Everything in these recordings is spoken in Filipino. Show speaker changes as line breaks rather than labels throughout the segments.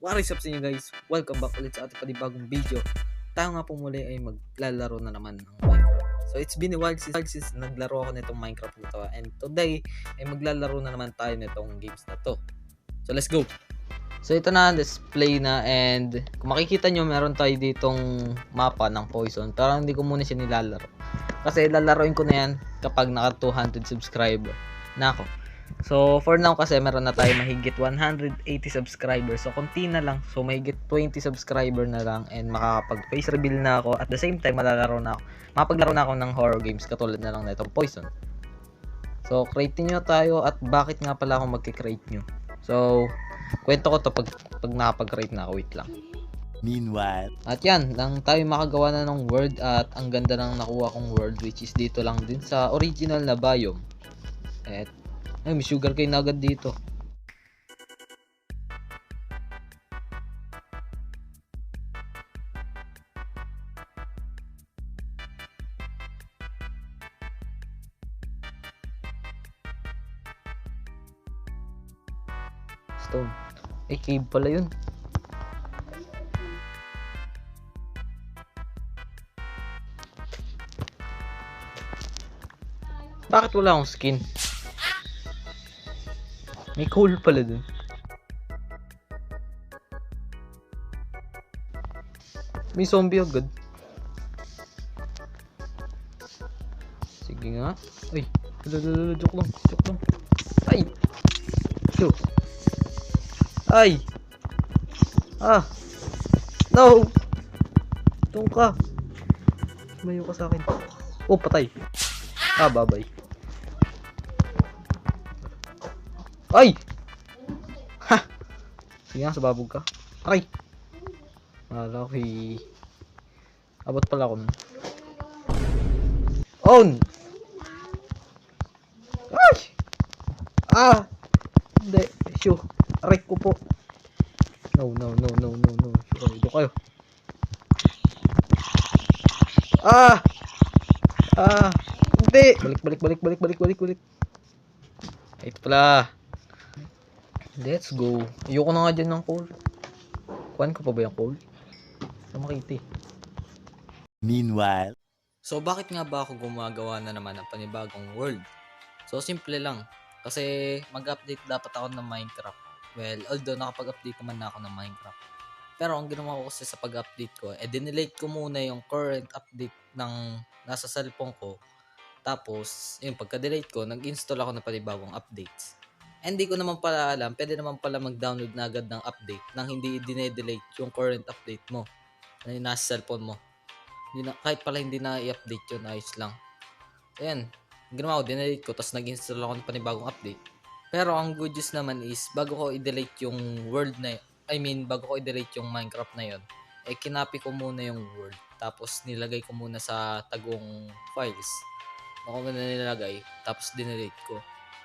What is up sa inyo guys? Welcome back ulit sa ating panibagong video. Tayo nga po muli ay maglalaro na naman ng Minecraft. So it's been a while since naglaro ako nitong Minecraft na to. And today ay maglalaro na naman tayo nitong games na to. So let's go! So ito na, display na, and kung makikita nyo meron tayo ditong mapa ng Poison. Pero hindi ko muna siya nilalaro. Kasi lalaroin ko na yan kapag naka 200 subscriber na ako. So for now kasi meron na tayo mahigit 180 subscribers. So konti na lang. So mahigit 20 subscriber na lang and makakapag face reveal na ako. At the same time mapaglaro na ako ng horror games katulad na lang na itong Poison. So create nyo tayo, at bakit nga pala ako magki-create nyo. So kwento ko to pag nakapag-create na ako. Wait lang.
Meanwhile,
at yan, lang tayo makagawa na ng world, at ang ganda ng nakuha kong world, which is dito lang din sa original na biome. At ay, may sugarcane na agad dito. Stone. Ay, cave pala yun. Bakit wala akong skin? May coal pala dun. May zombie agad. Sige nga. Ay, joke lang. Ay! Joke. Ay! Ah! No! Doon ka. Mayo ka sa akin. Oh, patay. Ah, babay. Ay! Ha! Sige nga, sababog ka. Ay! Malaki. Abot pala ako nun. On! Ay! Ah! Hindi. Shoo. Aray ko po. No. Shoo, ito kayo. Ah! Ah! Hindi! Balik. Ito pala. Let's go. Ayoko na nga dyan ng coal. Kuhan ko pa ba yung coal? Sa makiti.
meanwhile,
So bakit nga ba ako gumagawa na naman ng panibagong world? So simple lang. Kasi mag-update dapat ako ng Minecraft. Well, although nakapag-update naman na ako ng Minecraft. Pero ang ginawa ko kasi sa pag-update ko, dinelete ko muna yung current update ng nasa cellphone ko. Tapos, yung pagka-delete ko, nag-install ako ng panibagong updates. And hindi ko naman pala alam, pwede naman pala mag-download na agad ng update nang hindi dine-delete yung current update mo na yung nasa cellphone mo. Hindi na, kahit pala hindi na i-update yun, ayos lang. Ayan, ginawa ko, dinelete ko, tapos nag-install ako ng panibagong update. Pero ang good news naman is, bago ko i-delete yung world na bago ko i-delete yung Minecraft na yun, kinapi ko muna yung world. Tapos nilagay ko muna sa tagong files. Ako muna nilagay, tapos dinelete ko.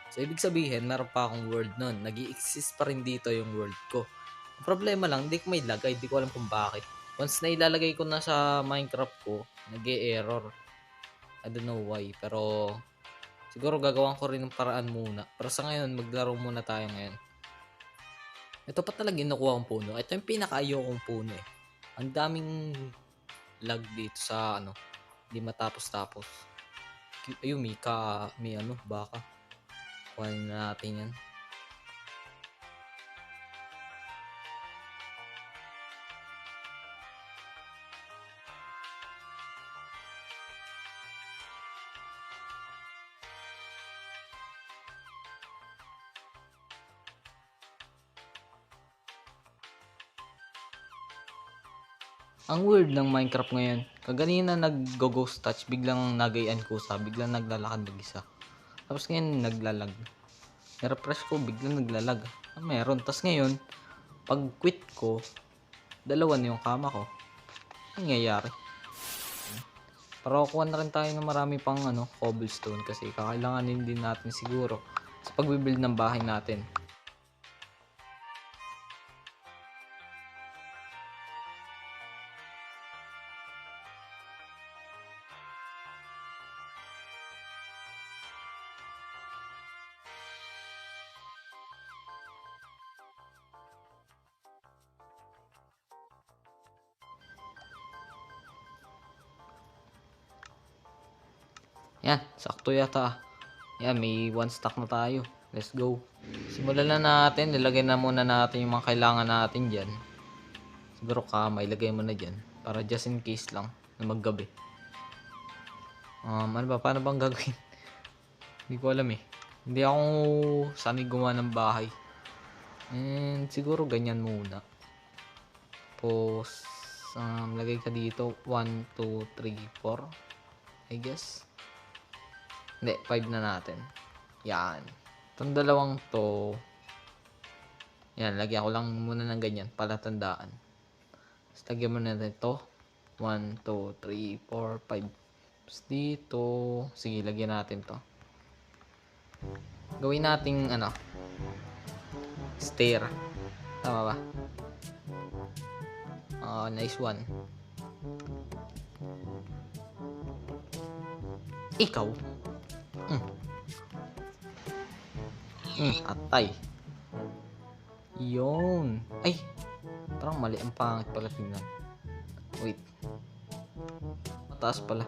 So, ibig sabihin, meron pa akong world nun. Nag-i-exist pa rin dito yung world ko. Ang problema lang, hindi ko may lagay. Hindi ko alam kung bakit. Once na ilalagay ko na sa Minecraft ko, nag-e-error. I don't know why. Pero, siguro gagawan ko rin ng paraan muna. Pero sa ngayon, maglaro muna tayo ngayon. Ito pa talaga inukuha kong puno. Ito yung pinaka-ayaw kong puno eh. Ang daming lag dito sa hindi matapos-tapos. Ayun, may baka. Kuhanin na natin yan. Ang weird ng Minecraft ngayon. Kaganina nag-ghost touch, biglang nagayan kusa, biglang naglalakad mag-isa. Tapos ngayon naglalag. I-refresh ko, biglang naglalag. Meron. Tapos ngayon, pag quit ko, dalawa na yung kama ko. Ano nangyayari? Pero kuha na rin tayo ng marami pang cobblestone kasi kakailanganin din natin siguro sa pagbibuild ng bahay natin. Yan, sakto yata. Yan, may 1 stack na tayo. Let's go. Simulan na natin. Nilagay na muna natin yung mga kailangan natin dyan. Siguro kamay, ilagay mo na dyan. Para just in case lang na maggabi. Ano ba? Paano bang gagawin? Hindi ko alam eh. Hindi ako sanay gumawa ng bahay. And siguro ganyan muna. Tapos, lagay ka dito. 1, 2, 3, 4. I guess. Hindi, 5 na natin. Yan. Itong dalawang to. Yan, lagyan ko lang muna ng ganyan. Palatandaan. Tapos lagyan mo na ito. 1, 2, 3, 4, 5. Tapos dito. Sige, lagyan natin to. Gawin nating stair. Tama ba? Nice one. Ikaw. Atay. Yun. Ay. Parang mali. Ang pangit pala tingnan. Wait. Mataas pala.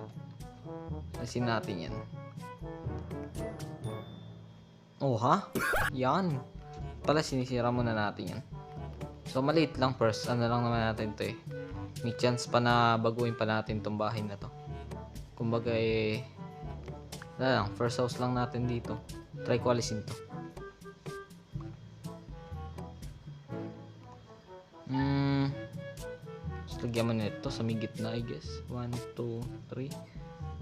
Alisin natin yan. Oh ha? Yan. Pala sinisira muna natin yan. So maliit lang first. Ano lang naman natin to eh. May chance pa na baguhin pa natin tong bahay na to. Kumbaga eh. Wala lang. First house lang natin dito. Try ko alisin to. So, lagyan mo nito sa may gitna I guess. 1, 2, 3.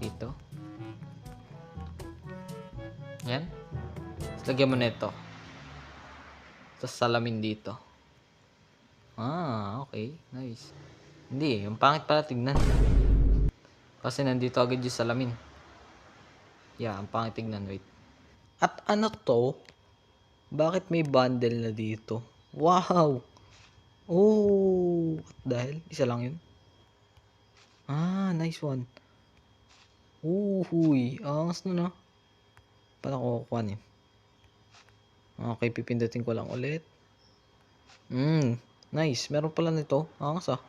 Ito. Yan. So, lagyan mo nito. Tapos salamin dito. Okay. Nice. Hindi. Yung pangit pala tignan. Kasi nandito agad yung salamin. Yeah, ang pangit tignan. Wait. At ano to? Bakit may bundle na dito? Wow! Oh! Dahil? Isa lang yun? Nice one. Huy. Angas na na. Paano ko kukuha niya? Okay, pipindutin ko lang ulit. Nice. Meron pala nito. Angas ah.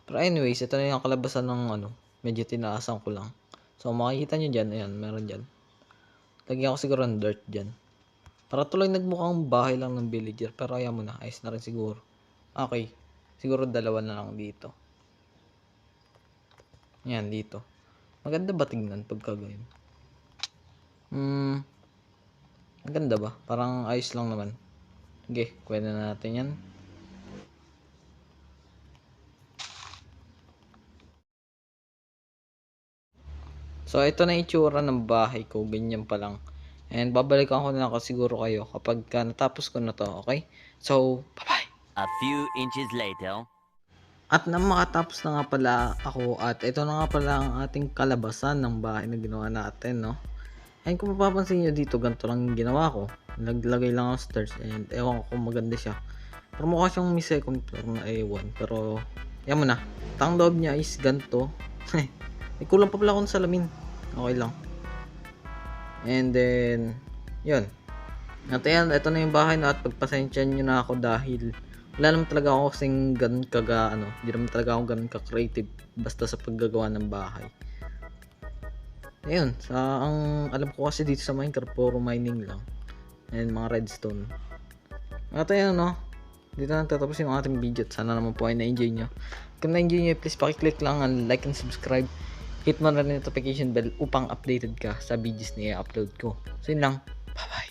Pero anyways, ito na yung kalabasan ng medyo tinaasan ko lang. So, makikita nyo dyan. Ayan, meron dyan. Lagyan ko siguro ng dirt dyan. Para tuloy nagmukhang bahay lang ng villager. Pero ayaw mo na. Ayos na rin siguro. Okay. Siguro dalawa na lang dito. Ayan, dito. Maganda ba tingnan pagka ganyan? Maganda ba? Parang ayos lang naman. Okay, kuha na natin yan. So, ito na itsura ng bahay ko. Ganyan pa lang. And babalikan ko na lang siguro kayo kapag natapos ko na to. Okay? So, bye-bye!
A few inches later.
At nang makatapos na nga pala ako at ito na nga pala ang ating kalabasan ng bahay na ginawa natin, no? And kung mapapansin nyo dito, ganito lang yung ginawa ko. Naglagay lang ako stairs and ewan ko kung maganda siya. Pero mukha siyang may second floor na ewan. Pero, yan mo na. Tang loob niya is ganito. May kulang pa pala akong salamin. Okay lang. And then, yun. At ayan, ito na yung bahay na at pagpasensyahan nyo na ako dahil wala naman talaga ako kasing ganun hindi naman talaga ako ganun ka-creative basta sa paggagawa ng bahay. Ayun, ang alam ko kasi dito sa Minecraft, puro mining lang. And mga redstone. At ayan, dito na tatapos yung ating video. Sana naman po ay na-enjoy nyo. Kung na-enjoy nyo, please pakiclick lang ang like and subscribe. Hit mo na rin notification bell upang updated ka sa videos na i-upload ko. So yun lang. Bye-bye!